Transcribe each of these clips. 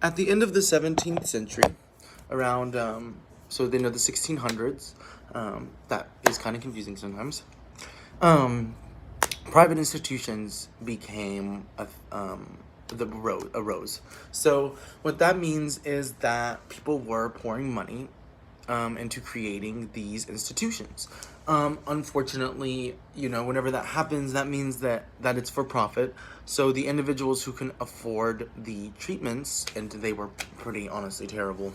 At the end of the 17th century, around, so the end of the 1600s, that is kind of confusing sometimes, um, private institutions became arose. So what that means is that people were pouring money into creating these institutions. Unfortunately, whenever that happens, that means that it's for profit. So the individuals who can afford the treatments, and they were pretty honestly terrible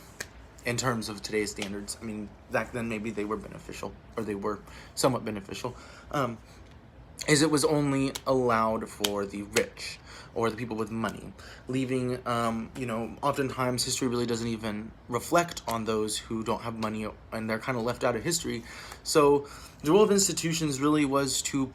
in terms of today's standards. I mean, back then maybe they were beneficial, or they were somewhat beneficial. Is it was only allowed for the rich or the people with money, leaving, oftentimes history really doesn't even reflect on those who don't have money, and they're kind of left out of history. So the role of institutions really was to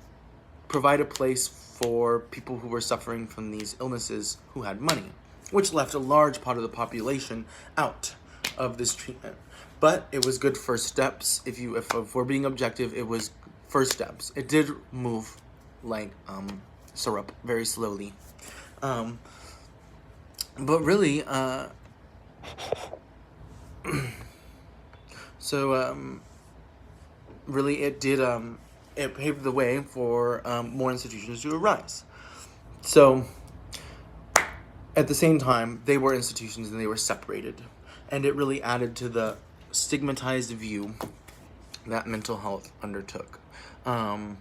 provide a place for people who were suffering from these illnesses who had money, which left a large part of the population out of this treatment. But it was good first steps. If we're being objective, it was first steps. It did move like syrup very slowly. Um, but really, so really it did, it paved the way for more institutions to arise. So at the same time, they were institutions and they were separated. And it really added to the stigmatized view that mental health undertook. Yeah.